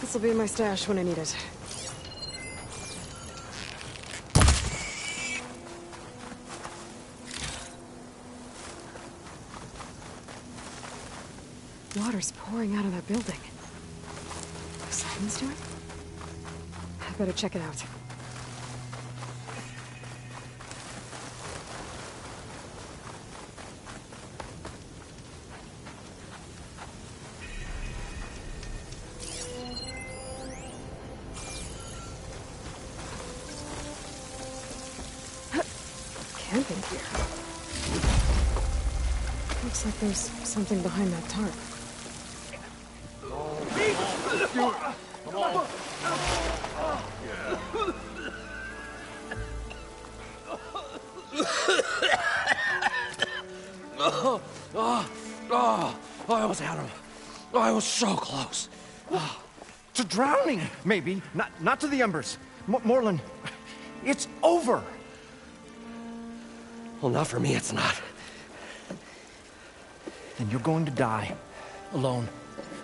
This'll be my stash when I need it. Water's pouring out of that building. Something's doing? I better check it out. Camping here. Looks like there's something behind that tarp. I almost had him. I was so close. To drowning, maybe. Not to the embers. Moreland, it's over. Well, not for me, it's not. Then you're going to die. Alone.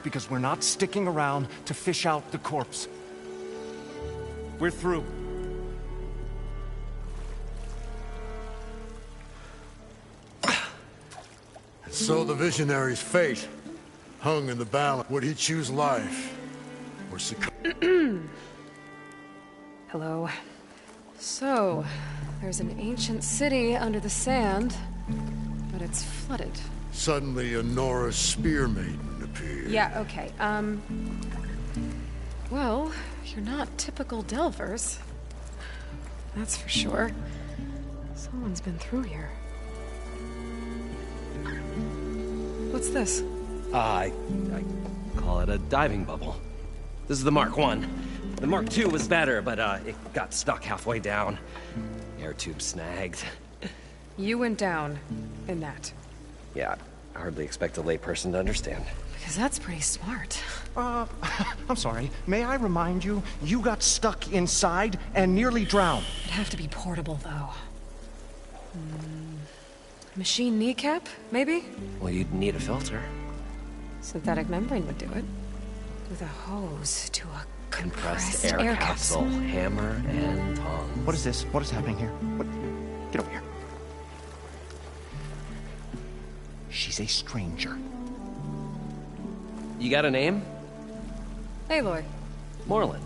Because we're not sticking around to fish out the corpse. We're through. So the visionary's fate hung in the balance. Would he choose life or succumb? Hello. So, there's an ancient city under the sand, but it's flooded. Suddenly, a Norse spear maiden appeared. Yeah, okay. Well, you're not typical Delvers. That's for sure. Someone's been through here. What's this? I call it a diving bubble. This is the Mark 1. The Mark 2 was better, but it got stuck halfway down. Air tube snagged. You went down in that. Yeah, I hardly expect a layperson to understand. Because that's pretty smart. I'm sorry. May I remind you, you got stuck inside and nearly drowned. It'd have to be portable, though. Machine kneecap, maybe? Well, you'd need a filter. Synthetic membrane would do it. With a hose to a Compressed air capsule. Hammer and tongs. What is this? What is happening here? What? Get over here. She's a stranger. You got a name? Aloy. Moreland.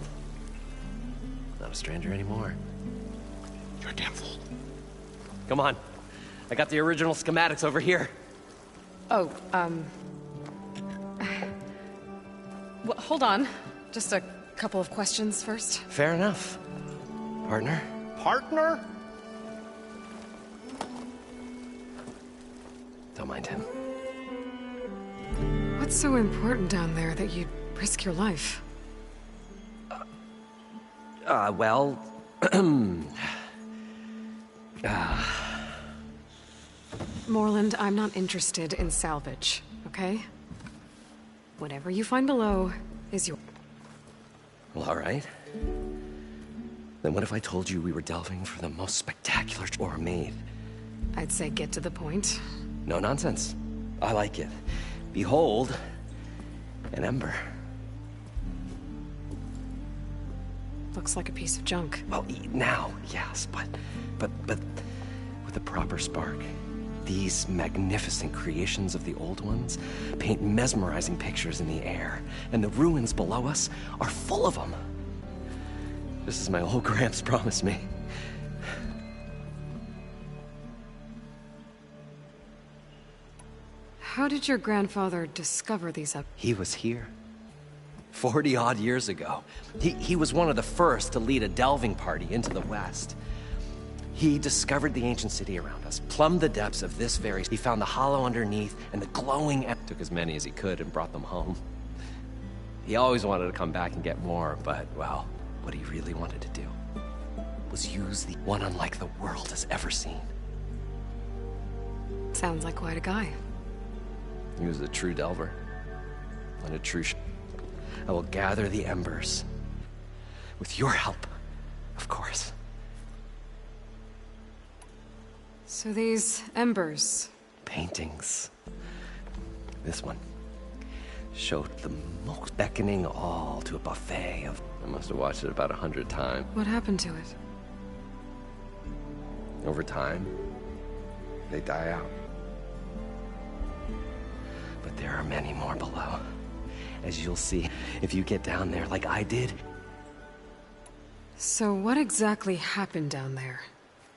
Not a stranger anymore. You're a damn fool. Come on. I got the original schematics over here. Oh, well, hold on. Just a couple of questions first. Fair enough. Partner? Partner? Don't mind him. What's so important down there that you'd risk your life? Well... Moreland, I'm not interested in salvage, okay? Whatever you find below is yours. Well, all right. Then what if I told you we were delving for the most spectacular ore made? I'd say get to the point. No nonsense. I like it. Behold, an ember. Looks like a piece of junk. Well, now, yes, but with a proper spark. These magnificent creations of the old ones paint mesmerizing pictures in the air, and the ruins below us are full of them. This is my old Gramps promised me. How did your grandfather discover these up? He was here. 40-odd years ago. He was one of the first to lead a delving party into the West. He discovered the ancient city around us, plumbed the depths of this very... He found the hollow underneath and the glowing... Took as many as he could and brought them home. He always wanted to come back and get more, but, well, what he really wanted to do was use the one unlike the world has ever seen. Sounds like quite a guy. He was a true delver. And a true... I will gather the embers. With your help, of course. So these embers... Paintings. This one showed the most beckoning all to a buffet of... I must have watched it about 100 times. What happened to it? Over time, they die out. But there are many more below. As you'll see, if you get down there like I did. So what exactly happened down there?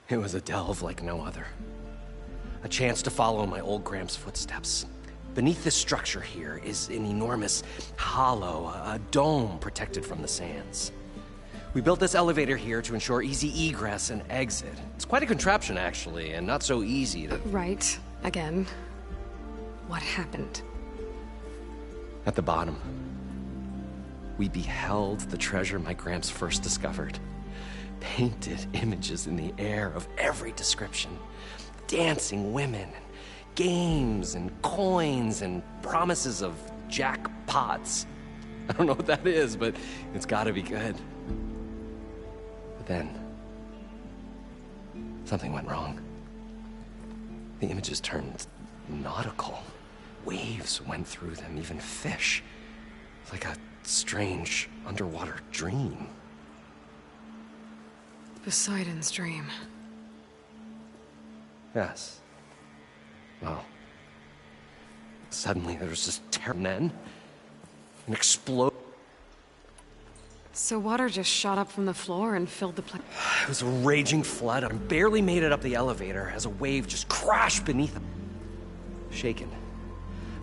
It was a delve like no other. A chance to follow my old Graham's footsteps. Beneath this structure here is an enormous hollow, a dome protected from the sands. We built this elevator here to ensure easy egress and exit. It's quite a contraption, actually, and not so easy to... Right. Again. What happened? At the bottom, we beheld the treasure my Gramps first discovered. Painted images in the air of every description. Dancing women, games and coins and promises of jackpots. I don't know what that is, but it's gotta be good. But then, something went wrong. The images turned nautical. Waves went through them, even fish. Like a strange underwater dream. Poseidon's dream. Yes. Well, suddenly there was this terror, and then an explosion. So water just shot up from the floor and filled the place. It was a raging flood. I barely made it up the elevator as a wave just crashed beneath them. Shaken,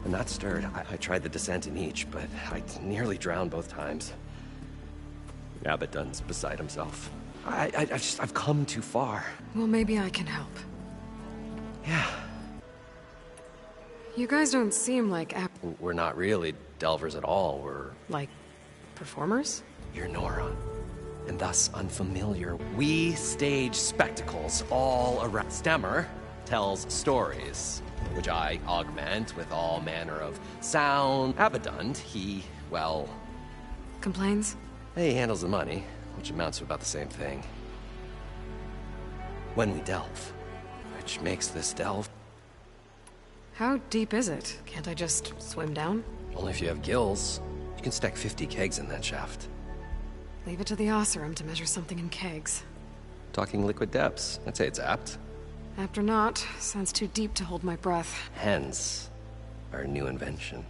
but not stirred. I tried the descent in each, but I nearly drowned both times. Abaddon's beside himself. I've come too far. Well, maybe I can help. Yeah. You guys don't seem like We're not really delvers at all. We're... like performers? You're Nora, and thus unfamiliar. We stage spectacles all around. Stemmer tells stories, which I augment with all manner of sound. Abaddon, he, well... Complains? He handles the money, which amounts to about the same thing. When we delve, which makes this delve... How deep is it? Can't I just swim down? Only if you have gills. You can stack 50 kegs in that shaft. Leave it to the Osserum to measure something in kegs. Talking liquid depths. I'd say it's apt. Apt or not, sounds too deep to hold my breath. Hence, our new invention.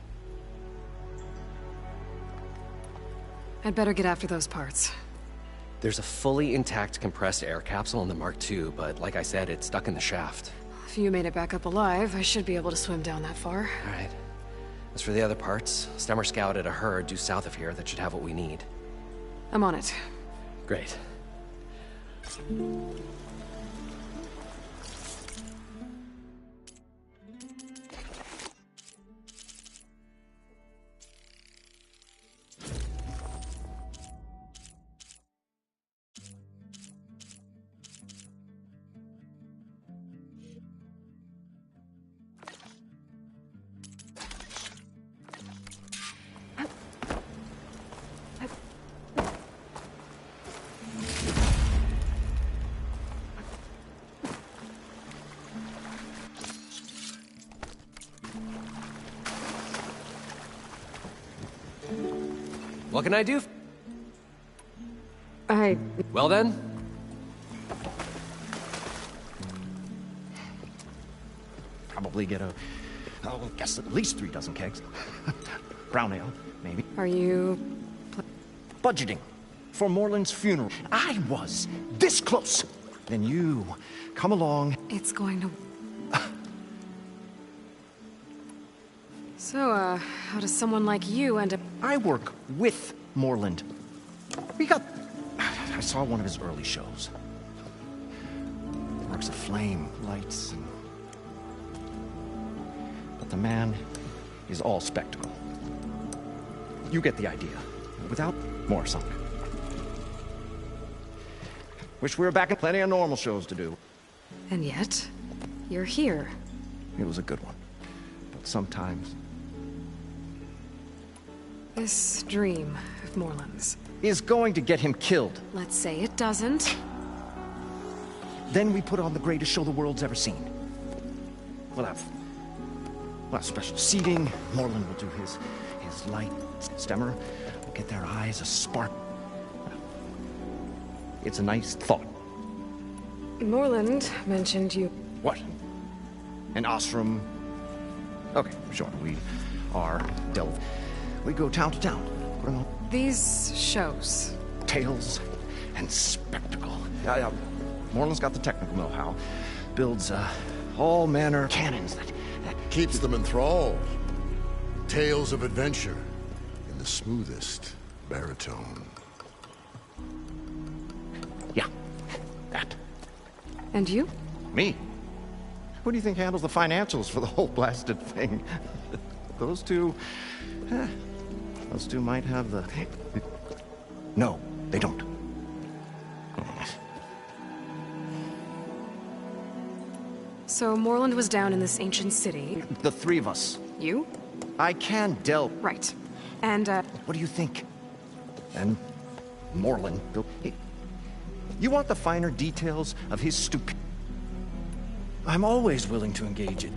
I'd better get after those parts. There's a fully intact compressed air capsule in the Mark II, but like I said, it's stuck in the shaft. If you made it back up alive, I should be able to swim down that far. All right. As for the other parts, Stemmer scouted a herd due south of here that should have what we need. I'm on it. Great. What can I do? Well then? Probably get I guess at least 3 dozen kegs. Brown ale, maybe. Are you... Budgeting for Moreland's funeral. I was this close. Then you come along. It's going to... So, how does someone like you end up... I work with Moreland. I saw one of his early shows. Works of flame, lights, and... But the man is all spectacle. You get the idea. Without more sunk. Wish we were back in plenty of normal shows to do. And yet, you're here. It was a good one. But sometimes... This dream of Moreland's. is going to get him killed. Let's say it doesn't. Then we put on the greatest show the world's ever seen. We'll have Well, special seating. Moreland will do his light. Stemmer will get their eyes a spark. It's a nice thought. Moreland mentioned you. What? An Ostrom? Okay, sure. We are delve. We go town to town. Put on These shows. tales and spectacle. Moreland's got the technical know-how. Builds all manner of cannons that Keeps them enthralled. Tales of adventure in the smoothest baritone. Yeah, that. And you? Me? Who do you think handles the financials for the whole blasted thing? Those two might have the... No, they don't. So Moreland was down in this ancient city. The three of us. You? I can delve. Right. And, What do you think? And Moreland. Hey, you want the finer details of his stupid... I'm always willing to engage it.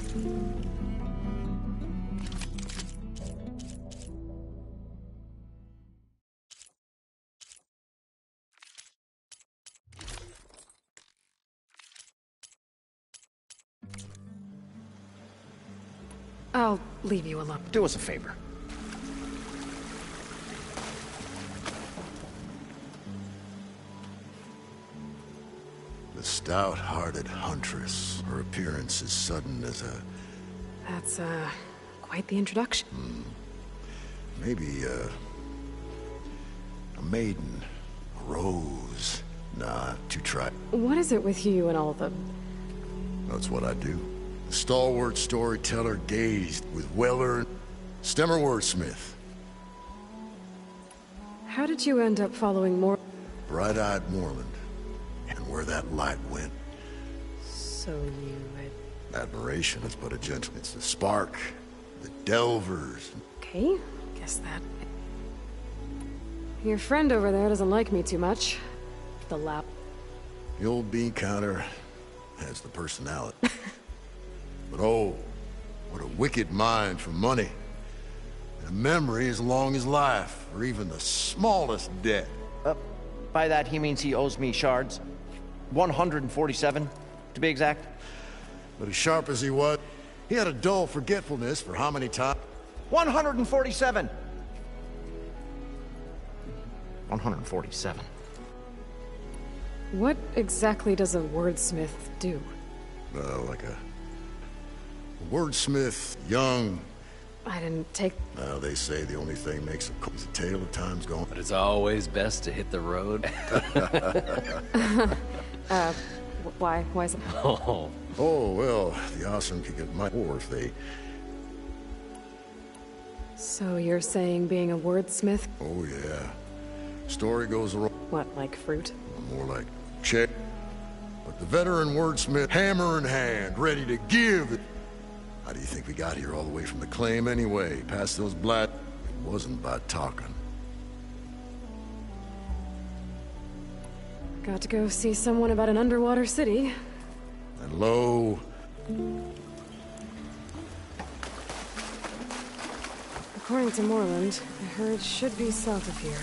I'll leave you alone. Do us a favor. The stout-hearted huntress. Her appearance is sudden as a... That's, quite the introduction. maybe, a maiden. A rose. Nah, too trite. What is it with you and all the... That's what I do. The stalwart storyteller gazed with well-earned... Stemmer wordsmith. How did you end up following more... Bright-eyed Moreland. And where that light went, So you had... admiration is but a gentle... It's the spark, the delvers. Okay, guess that... Your friend over there doesn't like me too much. The lap... The old bean counter has the personality. But oh, what a wicked mind for money. And a memory as long as life, or even the smallest debt. By that, he means he owes me shards. 147, to be exact. But as sharp as he was, he had a dull forgetfulness for how many times? 147! 147. What exactly does a wordsmith do? Like a wordsmith, young. I didn't take... Well, they say the only thing makes a is a tale of times gone. But it's always best to hit the road. Why? Why is it... Oh, Oh, well, the awesome could get much more if they... So you're saying being a wordsmith... Oh, yeah. Story goes around. What, like fruit? More like check. But the veteran wordsmith, hammer in hand, ready to give. How do you think we got here all the way from the claim anyway? Past those it wasn't by talking. Got to go see someone about an underwater city. And lo, According to Moreland, I heard it should be south of here.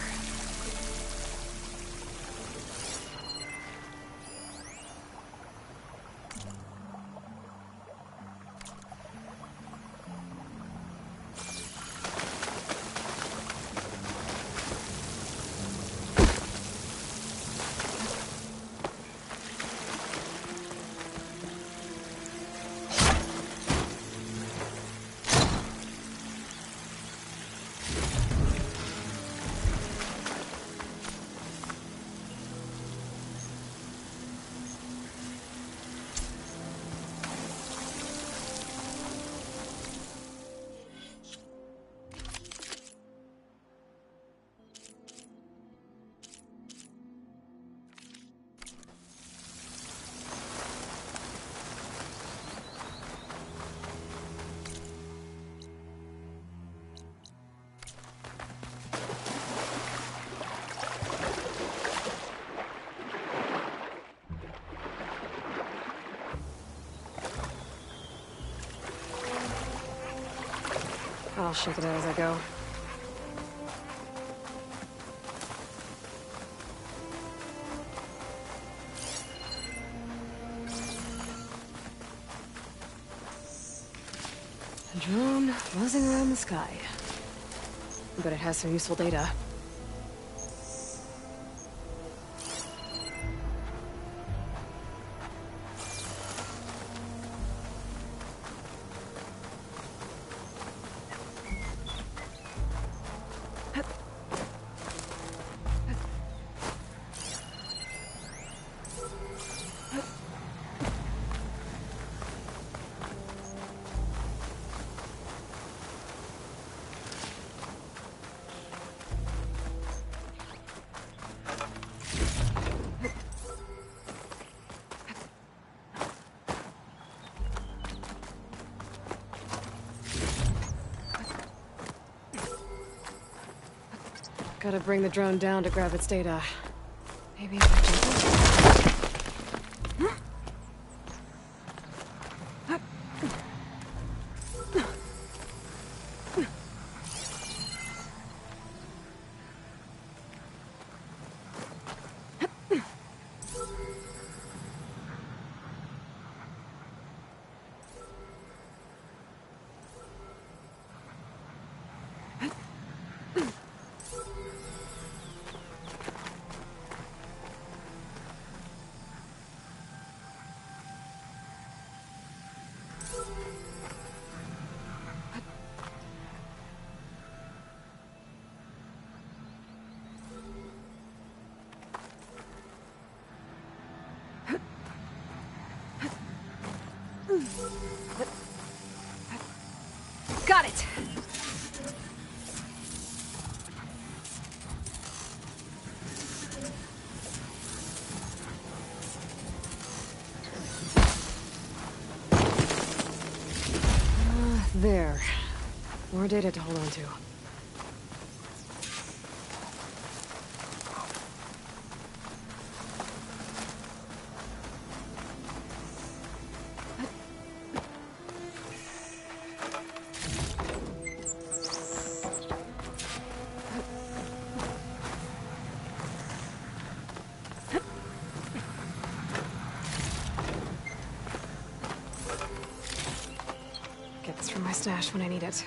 I'll shake it out as I go. A drone buzzing around the sky. But it has some useful data. Gotta bring the drone down to grab its data. Maybe if I jump over. Got it! There. More data to hold on to. Get this from my stash when I need it.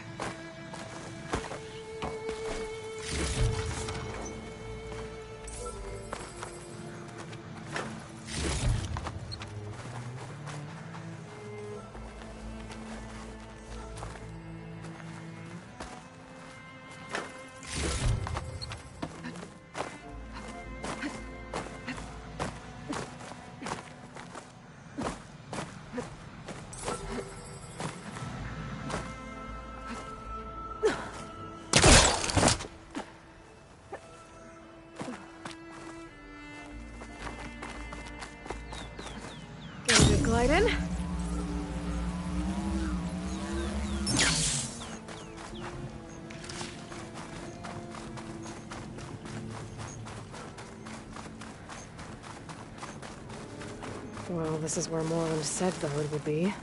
Glide in. Well, this is where Moreland said the hood would be.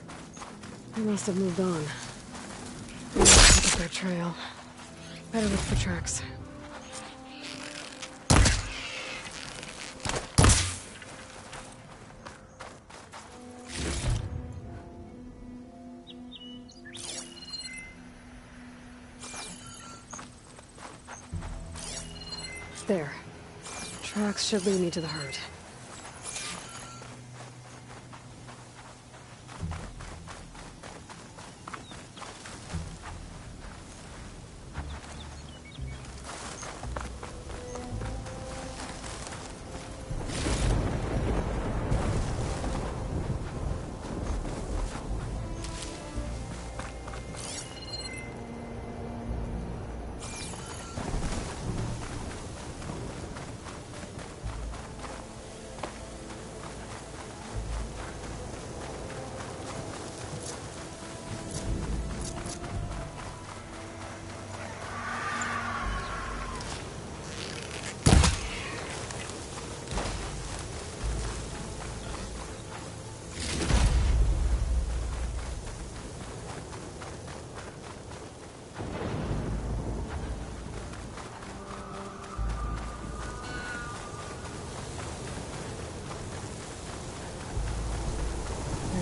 They must have moved on. Take a their trail. Better look for tracks. There. Tracks should lead me to the herd.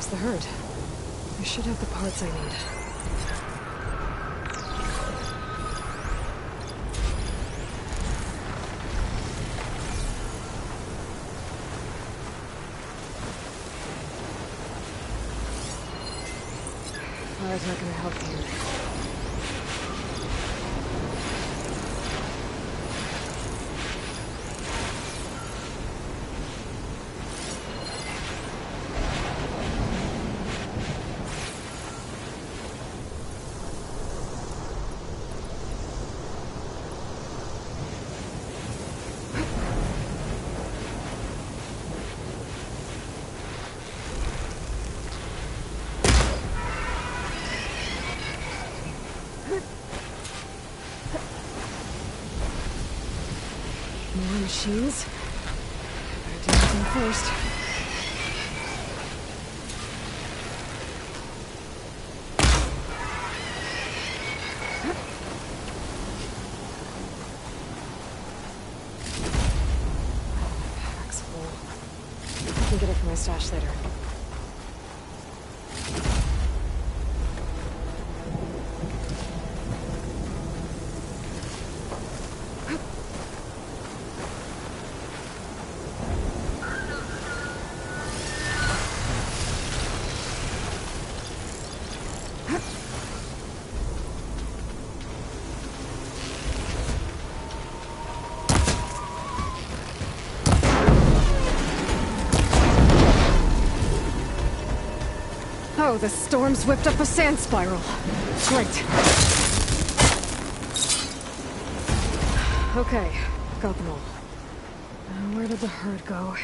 fix the herd. I should have the parts I need. Fire's not gonna help here. More machines. Better do something first. Pack's full. I can get it from my stash later. Oh, the storm's whipped up a sand spiral. Great. Okay, got them all. Where did the herd go?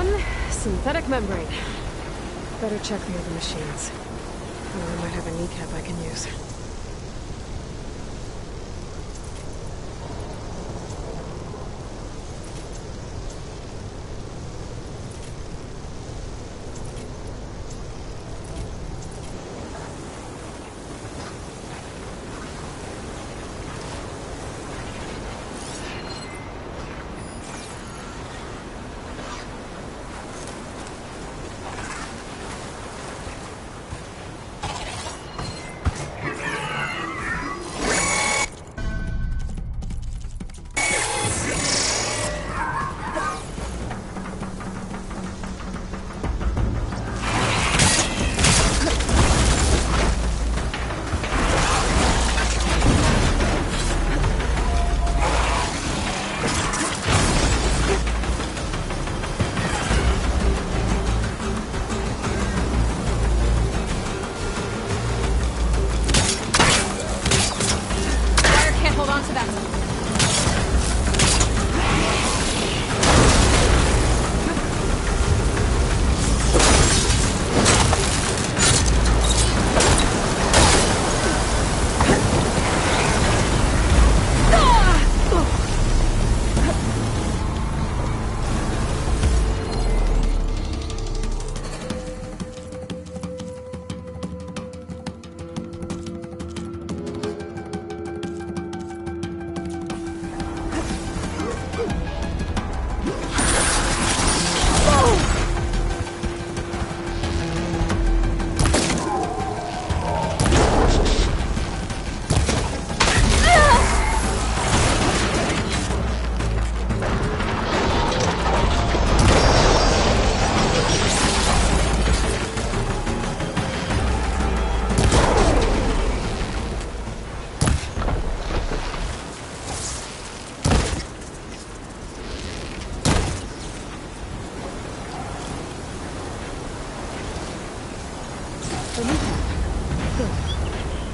one, synthetic membrane. Better check the other machines. Oh, I might have a kneecap I can use.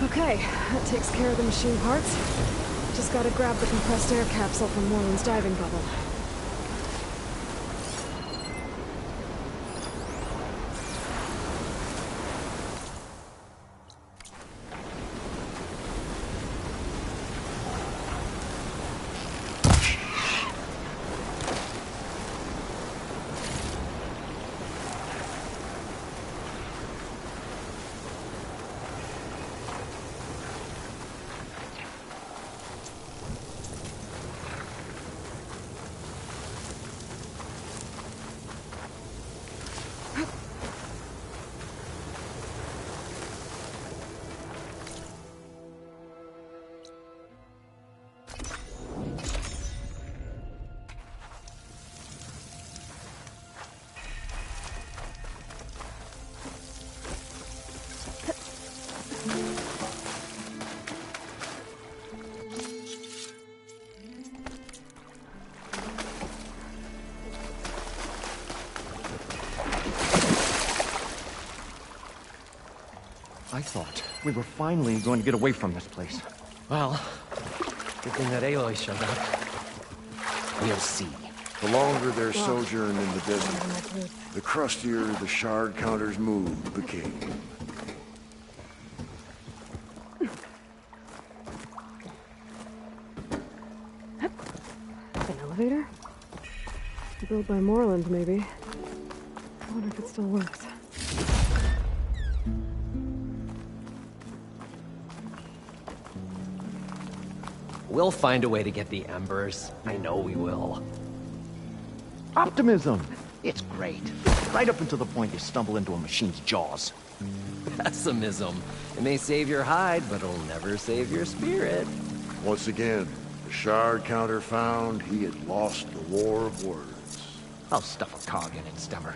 Okay, that takes care of the machine parts. Just gotta grab the compressed air capsule from Moreland's diving bubble. I thought we were finally going to get away from this place. Well, good thing that Aloy showed up. We'll see. The longer their sojourn in the desert, the crustier the shard counter's mood became. An elevator? Built by Moreland, maybe. I wonder if it still works. We'll find a way to get the embers. I know we will. Optimism! It's great. Right up until the point you stumble into a machine's jaws. Pessimism. It may save your hide, but it'll never save your spirit. Once again, the shard counter found he had lost the war of words. I'll stuff a cog in it, Stemmer.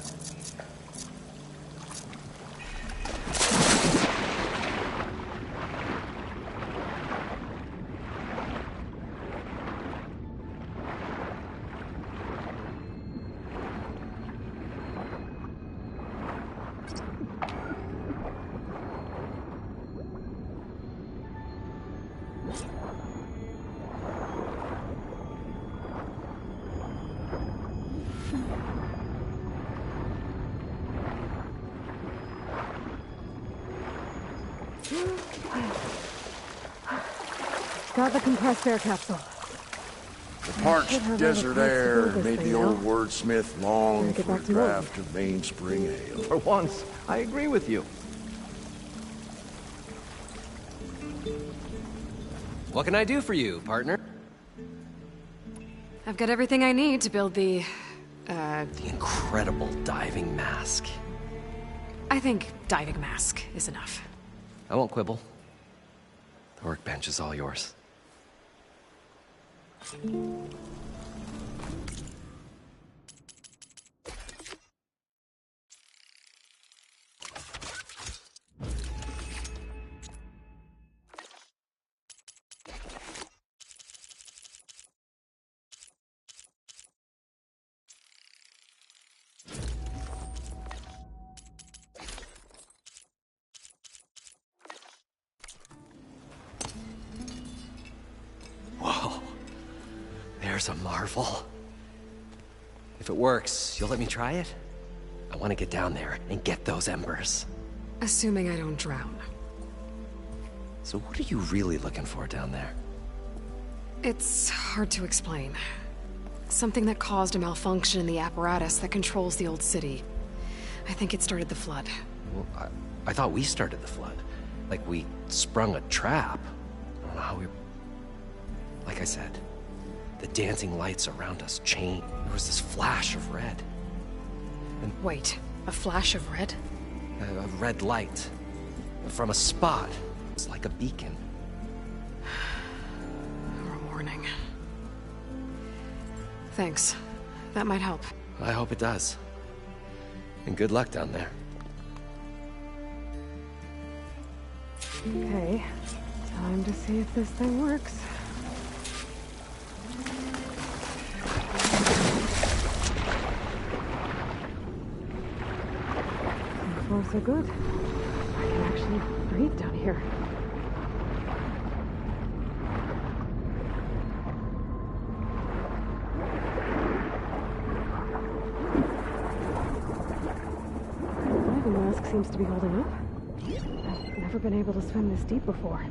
Got the compressed air capsule. The should parched have desert enough air to do this made thing the old now. wordsmith long Gotta get for a back to Morgan. draft of mainspring ale. For once, I agree with you. What can I do for you, partner? I've got everything I need to build the Incredible diving mask. I think diving mask is enough. I won't quibble. The workbench is all yours. Whoa. There's a marvel. If it works, you'll let me try it? I want to get down there and get those embers. Assuming I don't drown. So what are you really looking for down there? It's hard to explain. Something that caused a malfunction in the apparatus that controls the old city. I think it started the flood. Well, I thought we started the flood. Like we sprung a trap. I don't know how we... Like I said, the dancing lights around us changed. There was this flash of red. Wait, a flash of red? A red light. From a spot. It's like a beacon. Or a warning. Thanks. That might help. I hope it does. And good luck down there. Okay. Time to see if this thing works. So far, so good. I can actually breathe down here. The diving mask seems to be holding up. I've never been able to swim this deep before.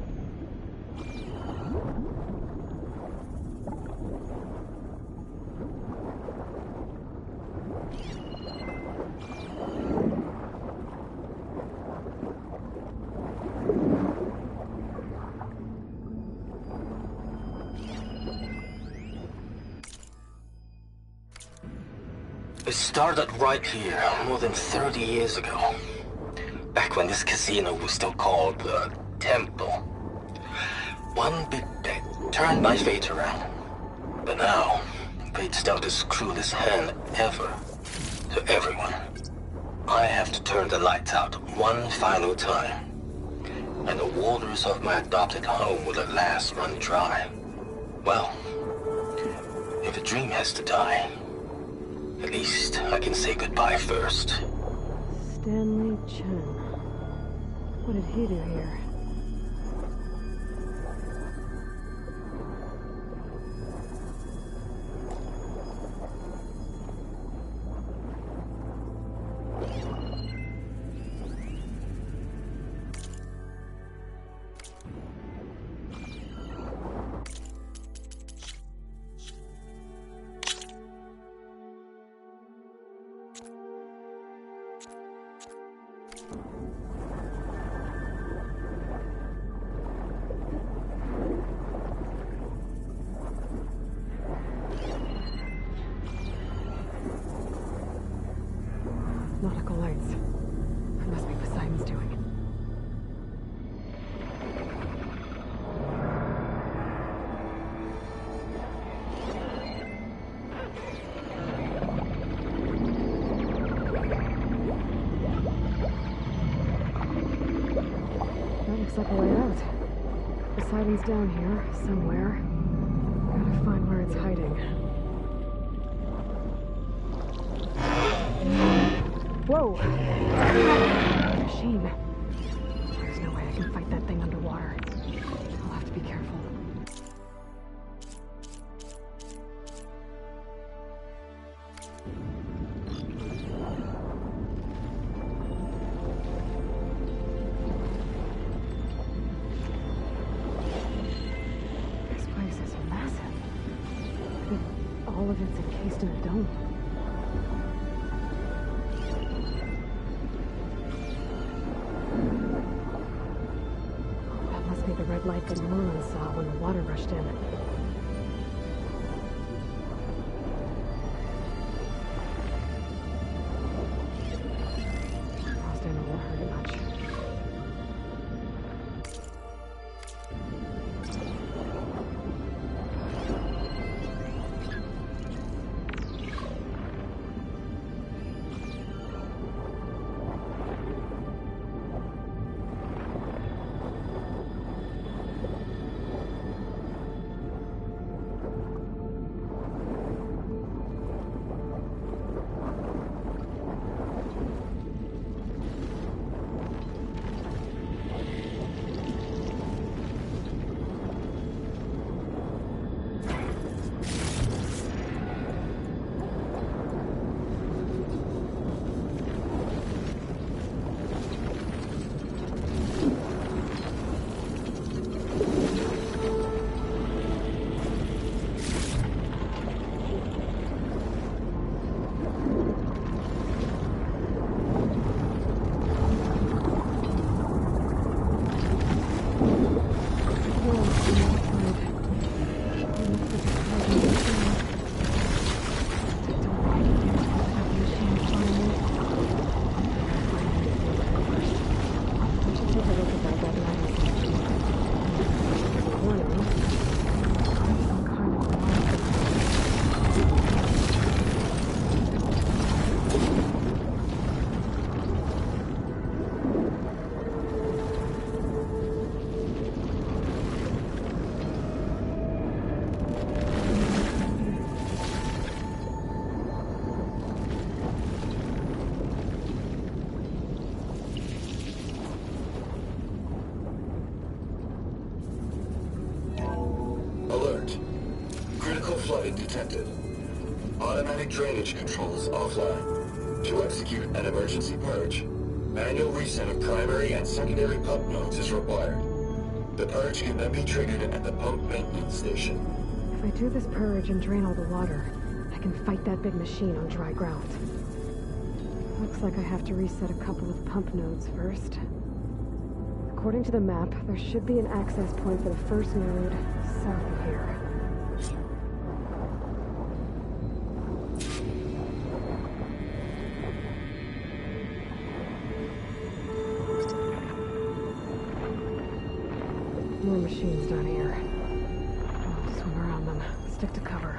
It started right here, more than 30 years ago. Back when this casino was still called the Temple. One big bet turned my fate around. But now, fate's dealt its cruelest hand ever to everyone. I have to turn the lights out one final time. And the waters of my adopted home will at last run dry. Well, if a dream has to die, at least I can say goodbye first. Stanley Chen. What did he do here? Nautical lights. That must be Poseidon's doing. That looks like a way out. Poseidon's down here, somewhere. Gotta find where it's hiding. Whoa! Machine. There's no way I can fight that thing underwater. I'll have to be careful. all of it's encased in a dome. That must be the red light that Merlin saw when the water rushed in. Won't hurt it much. Flooding detected. Automatic drainage controls offline. To execute an emergency purge, manual reset of primary and secondary pump nodes is required. The purge can then be triggered at the pump maintenance station. If I do this purge and drain all the water, I can fight that big machine on dry ground. Looks like I have to reset a couple of pump nodes first. According to the map, there should be an access point for the first node south of here. More machines down here. I'll swim around them. Stick to cover.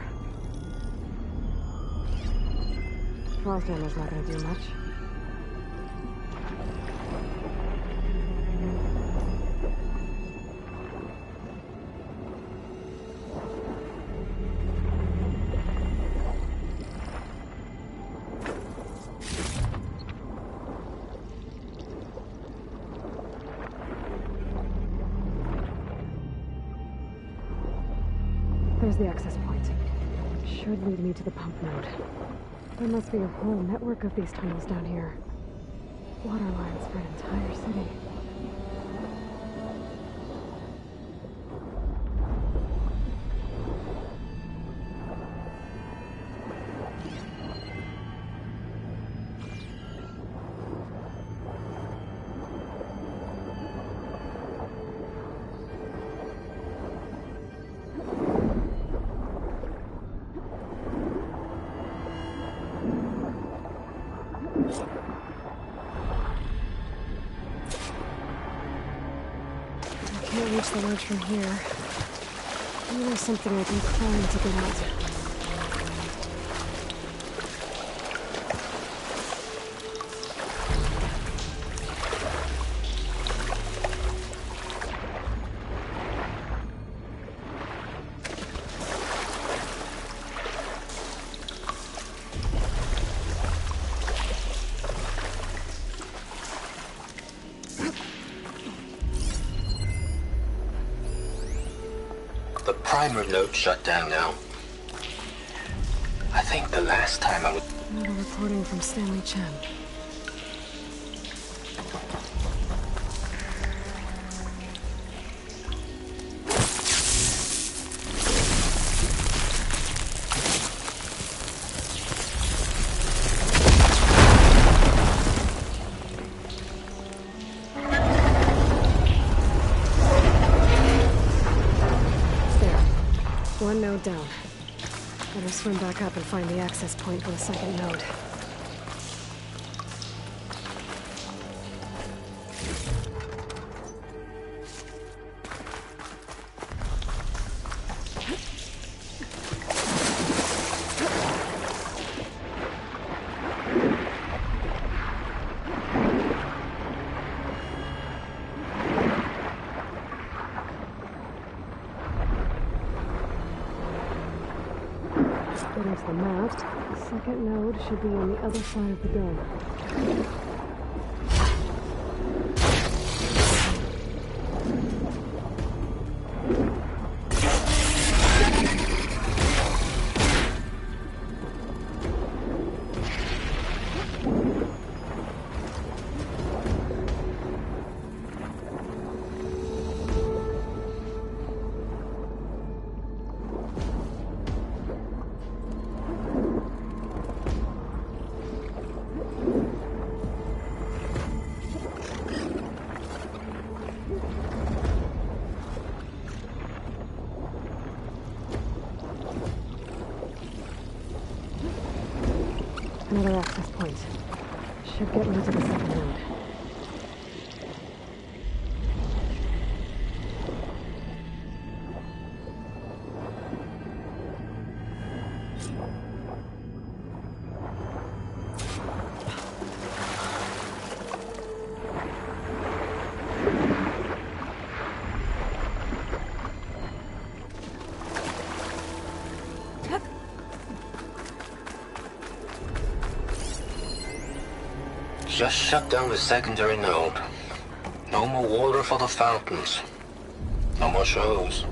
Frost ammo's not gonna do much. There's the access point. Should lead me to the pump node. There must be a whole network of these tunnels down here. Water lines for an entire city. Can't reach the ledge from here. Maybe there's something I can climb to get out. The primer node shut down now. I think the last time I was... Another recording from Stanley Chen. one node down. Better swim back up and find the access point for the second node. According to the map, the second node should be on the other side of the dome. Another access point. Should get me to the second node. Just shut down the secondary node. No more water for the fountains. No more shows.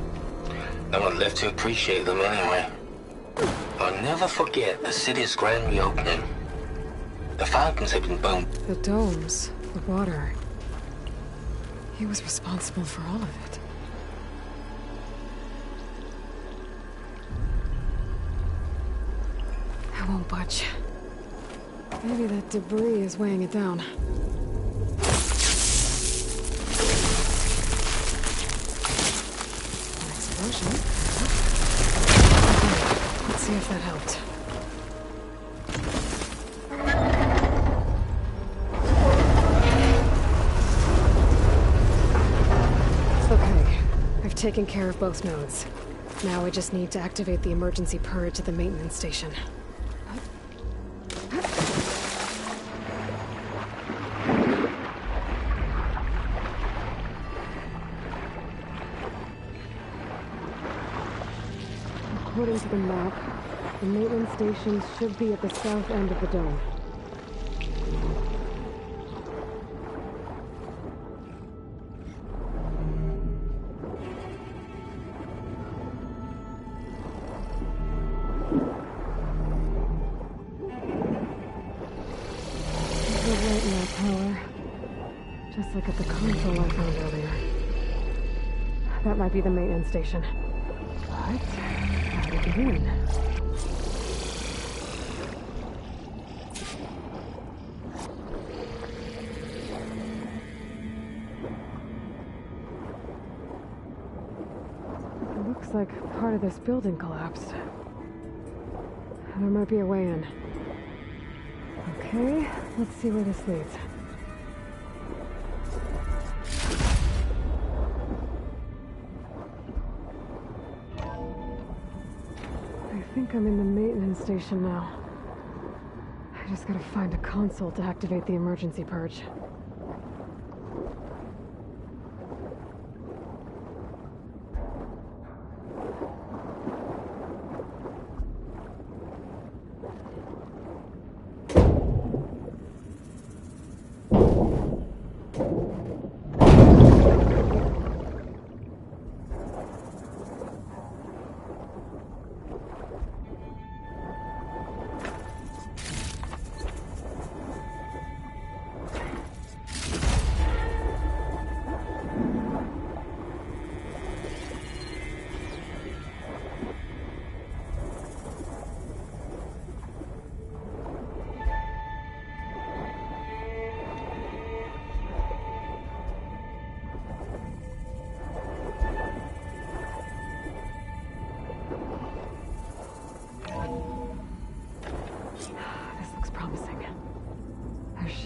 No one left to appreciate them anyway. I'll never forget the city's grand reopening. The fountains had been boomed. The domes, the water. He was responsible for all of it. I won't budge. Maybe that debris is weighing it down. An explosion? Okay, let's see if that helped. Okay, I've taken care of both nodes. Now I just need to activate the emergency purge at the maintenance station. According to the map, the maintenance stations should be at the south end of the dome. There's a light in that tower, just like at the console I found earlier. That might be the maintenance station. But how to get in? It looks like part of this building collapsed. There might be a way in. Okay, let's see where this leads. I think I'm in the maintenance station now. I just gotta find a console to activate the emergency purge.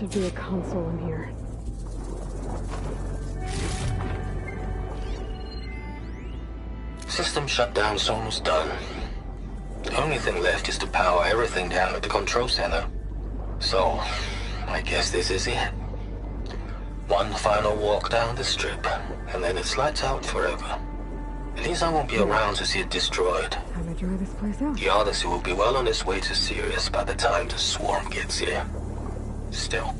should be a console in here. System shutdown's almost done. The only thing left is to power everything down at the control center. So, I guess this is it. One final walk down the strip, and then it's lights out forever. At least I won't be around to see it destroyed. Time to dry this place out. The Odyssey will be well on its way to Sirius by the time the swarm gets here. Still,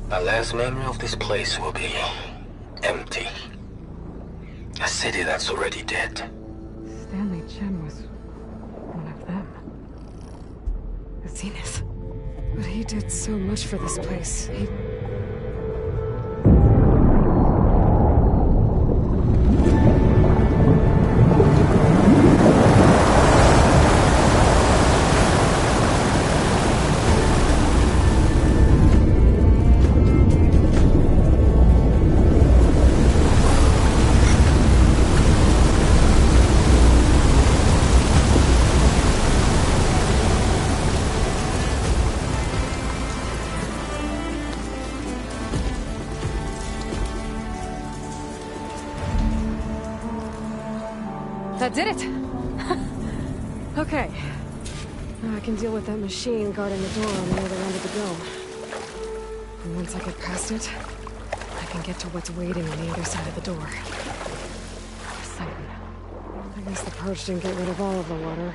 my last memory of this place will be empty. A city that's already dead. Stanley Chen was one of them. The Zenith. But he did so much for this place. He... That did it! Okay. Now I can deal with that machine guarding the door on the other end of the dome. And once I get past it, I can get to what's waiting on the other side of the door. Poseidon. I guess the purge didn't get rid of all of the water.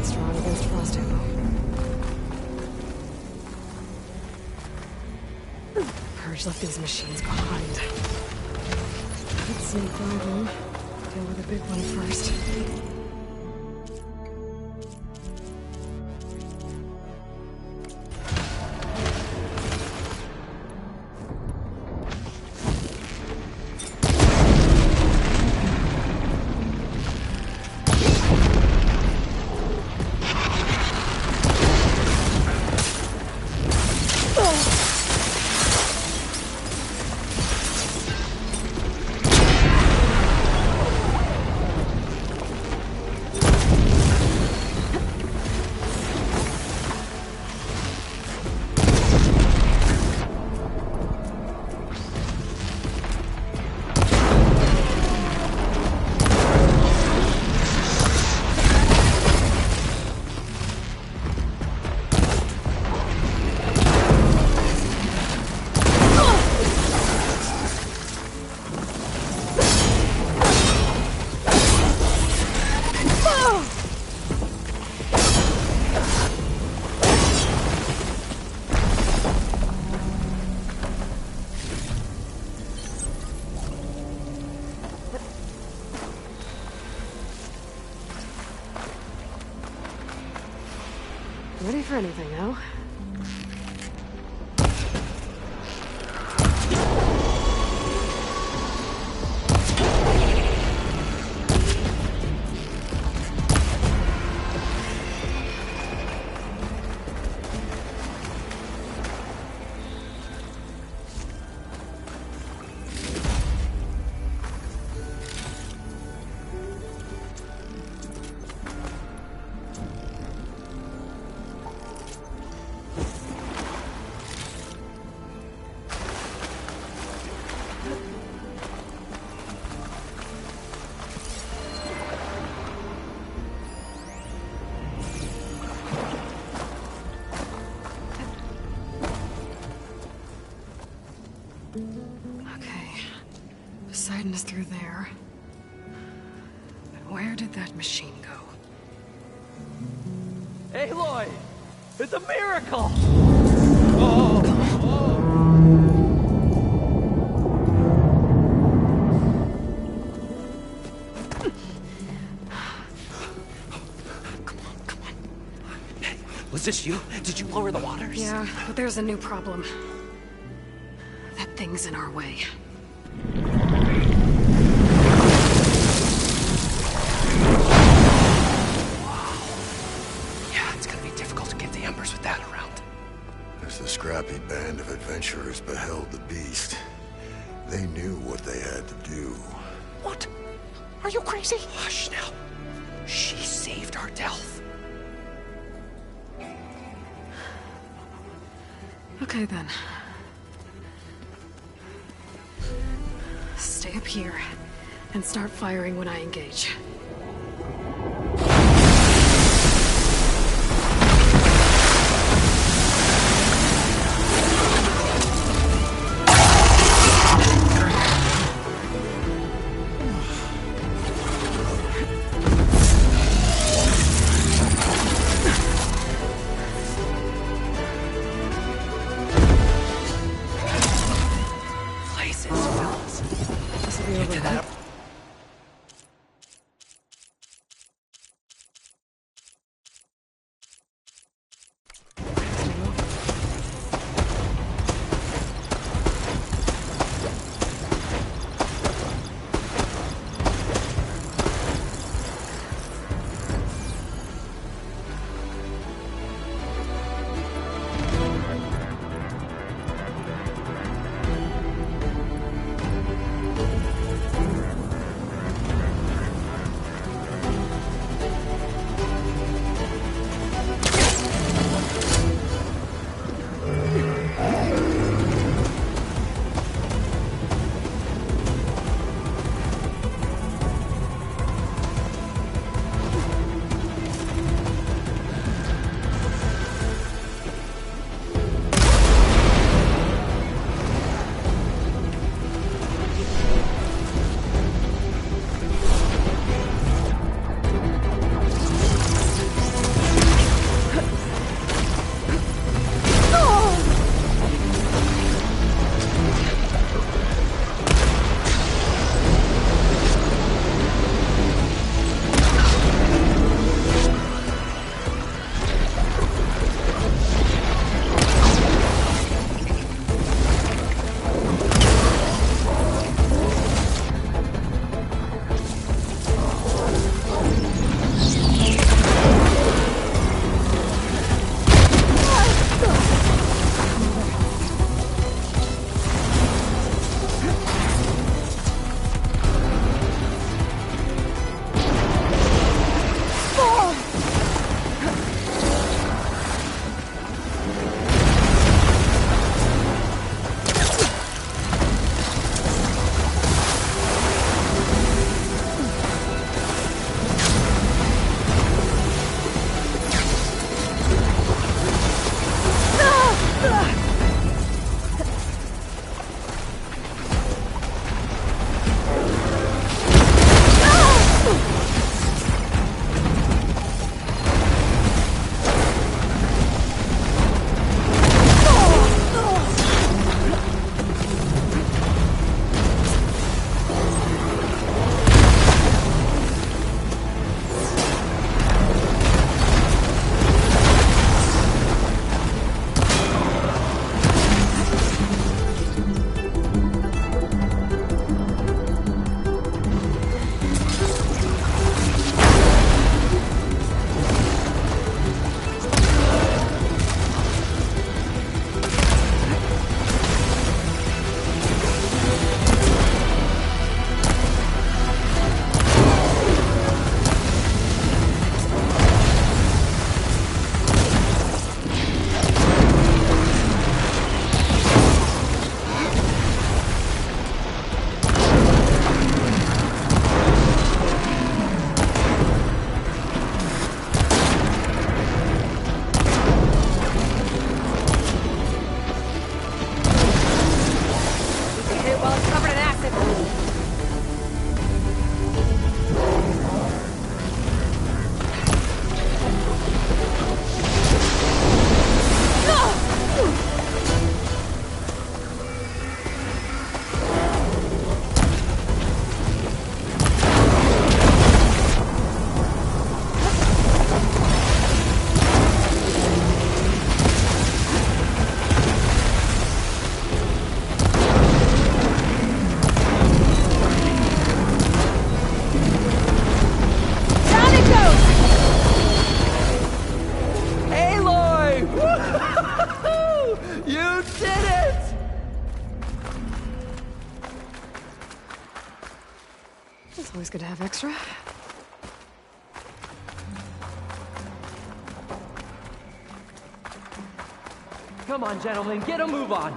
Strong against frost ammo. Purge left these machines behind. Let's sneak by them. Deal with the big one first. Ready for anything now? Okay. Poseidon is through there. But where did that machine go? Aloy! It's a miracle! Was this you? Did you lower the waters? Yeah, but there's a new problem. That thing's in our way. Yeah, it's gonna be difficult to get the embers with that around. As the scrappy band of adventurers beheld the beast, they knew what they had to do. What? Are you crazy? Hush now. She saved our Delph. Okay then. Stay up here and start firing when I engage. Places, fellas. This will be over. have extra? Come on, gentlemen, get a move on!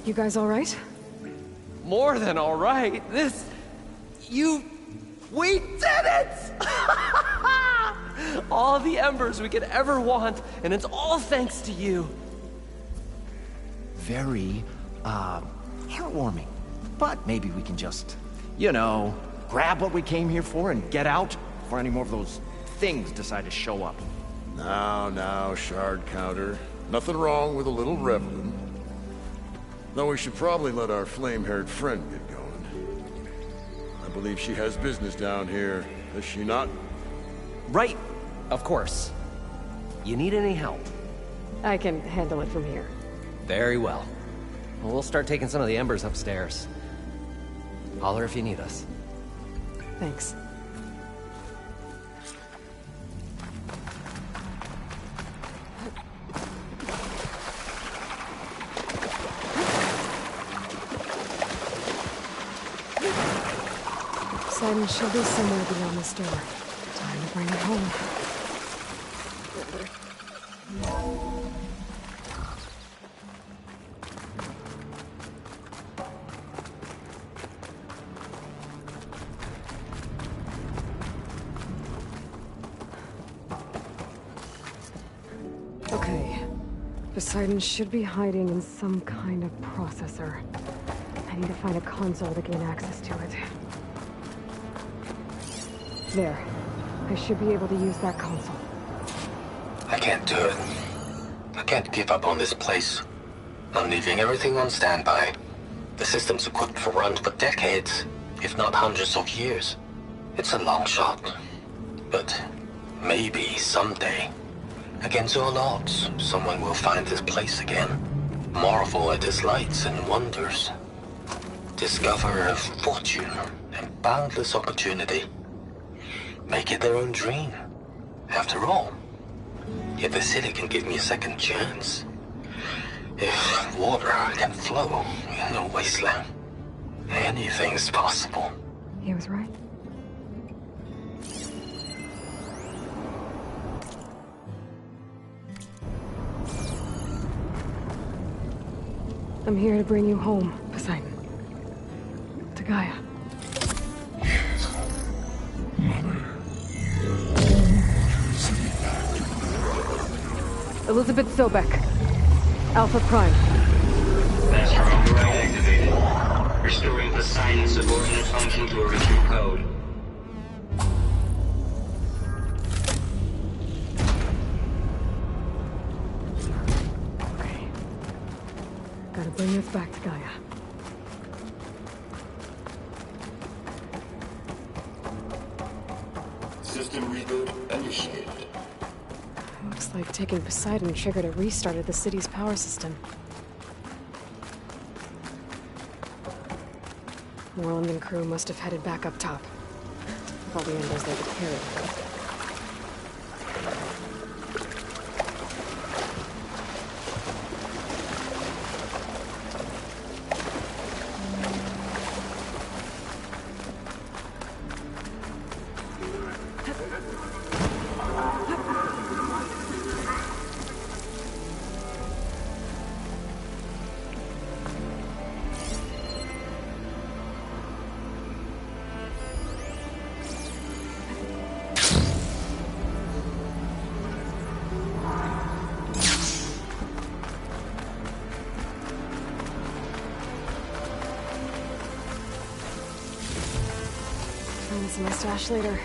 You guys all right? More than all right. We did it! All the embers we could ever want, and it's all thanks to you. Very, heartwarming. But maybe we can just, grab what we came here for and get out before any more of those things decide to show up. Now, shard counter. Nothing wrong with a little reveling. Though we should probably let our flame-haired friend get going. I believe she has business down here, does she not? Right, of course. You need any help? I can handle it from here. Very well. We'll start taking some of the embers upstairs. Holler if you need us. Thanks. Poseidon should be somewhere beyond this door. Time to bring it home. Okay. Poseidon should be hiding in some kind of processor. I need to find a console to gain access to it. There. I should be able to use that console. I can't do it. I can't give up on this place. I'm leaving everything on standby. The system's equipped for runs for decades, if not hundreds of years. It's a long shot. But maybe someday, against all odds, someone will find this place again. Marvel at its lights and wonders. Discover a fortune and boundless opportunity. Make it their own dream. After all, if the city can give me a second chance, if water can flow in a wasteland, anything's possible. He was right. I'm here to bring you home, Poseidon. To Gaia. Elizabeth Sobek. Alpha Prime. Master override activated. Restoring Poseidon's subordinate function to original code. Okay. Gotta bring this back to Gaia. System reboot initiated. Looks like taking Poseidon triggered a restart of the city's power system. Moreland and crew must have headed back up top. With all the embers they could carry. Find my stash later.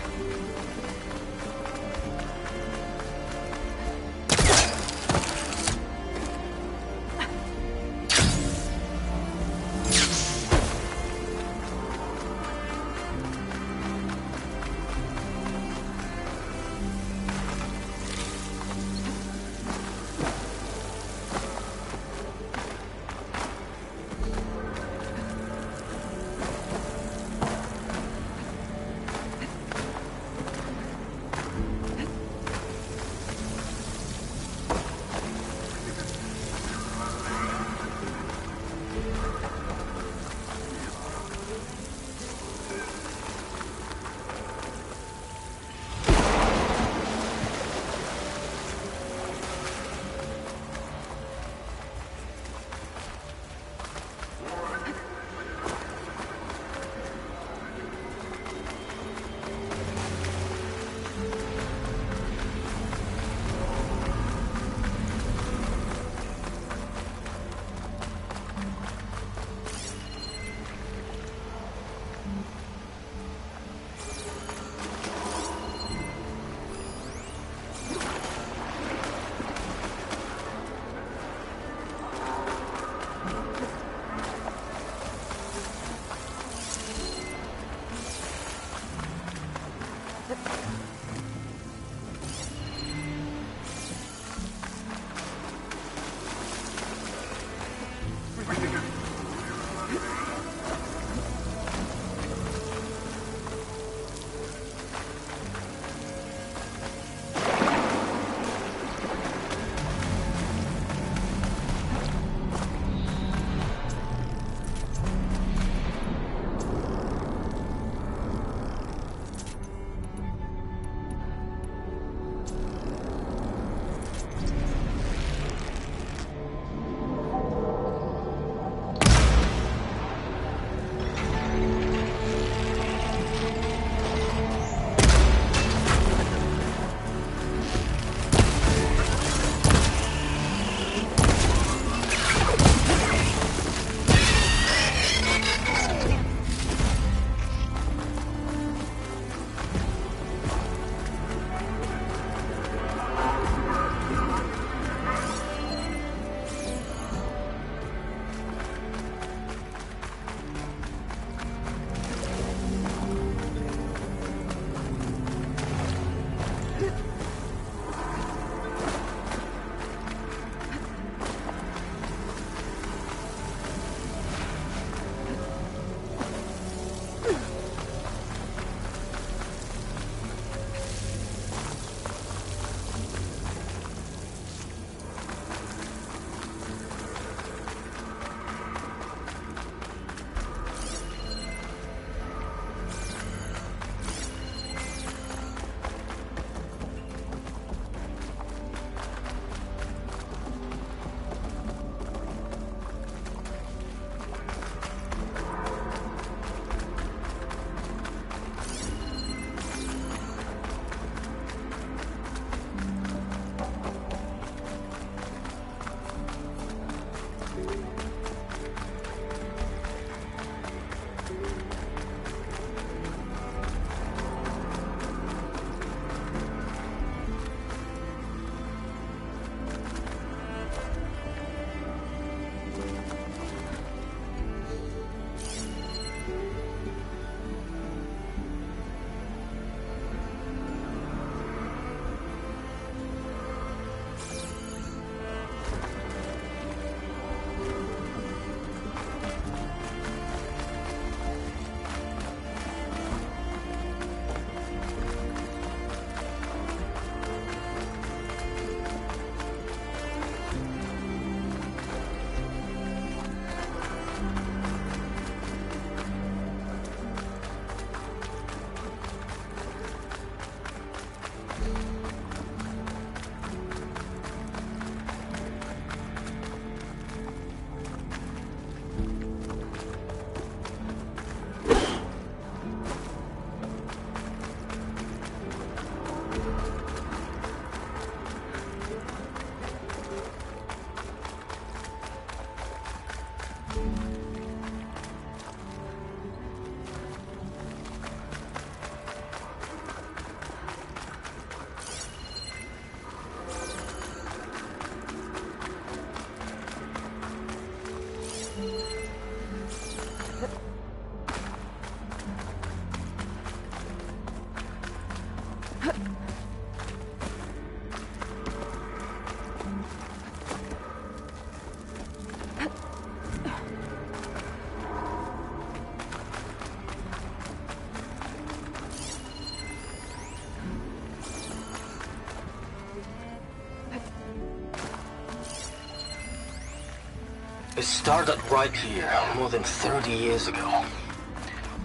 It started right here, more than 30 years ago.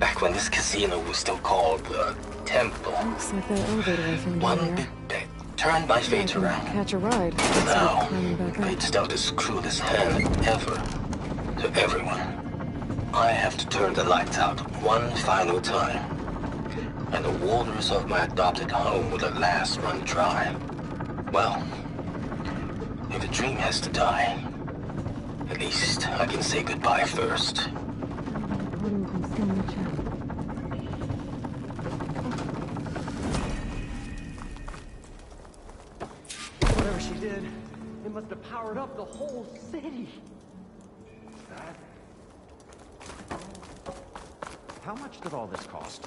Back when this casino was still called the Temple. Looks like that elevator I found One earlier. big bet turned my fate around. Catch a ride. Now, Climbing back up. fate's dealt this cruelest hand ever to everyone. I have to turn the lights out one final time. And the waters of my adopted home will at last run dry. Well, if a dream has to die, at least I can say goodbye first. Recording from Stanley Chat. Whatever she did, it must have powered up the whole city. That... How much did all this cost?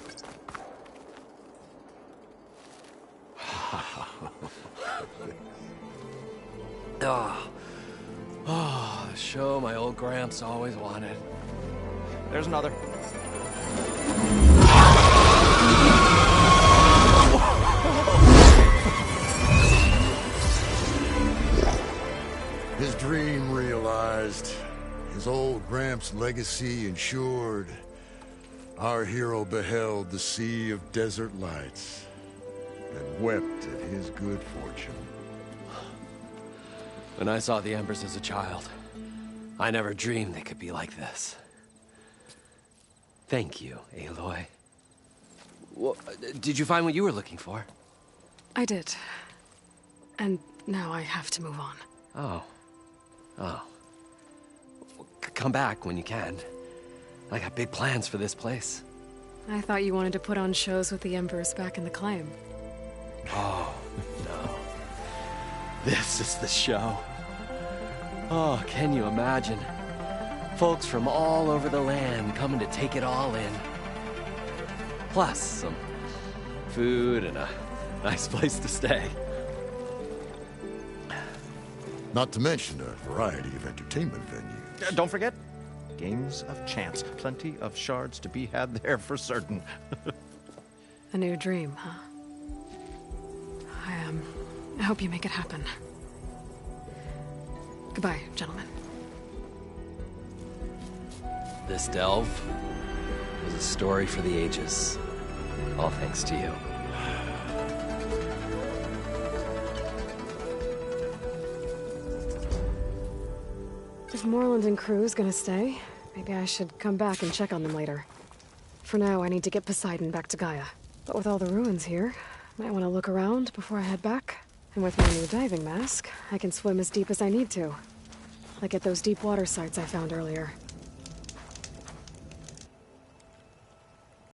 Oh, show my old Gramps always wanted. There's another. His dream realized. His old Gramps' legacy ensured. Our hero beheld the sea of desert lights and wept at his good fortune. When I saw the embers as a child, I never dreamed they could be like this. Thank you, Aloy. Well, did you find what you were looking for? I did. And now I have to move on. Oh. Oh. Come back when you can. I got big plans for this place. I thought you wanted to put on shows with the Embers back in the claim. Oh, no. This is the show. Oh, can you imagine? Folks from all over the land coming to take it all in. Plus, some food and a nice place to stay. Not to mention a variety of entertainment venues. Don't forget, games of chance. Plenty of shards to be had there for certain. A new dream, huh? I hope you make it happen. Goodbye, gentlemen. This delve is a story for the ages. All thanks to you. If Moreland and crew's gonna stay, maybe I should come back and check on them later. For now, I need to get Poseidon back to Gaia. But with all the ruins here, might want to look around before I head back. And with my new diving mask, I can swim as deep as I need to. Like at those deep water sites I found earlier.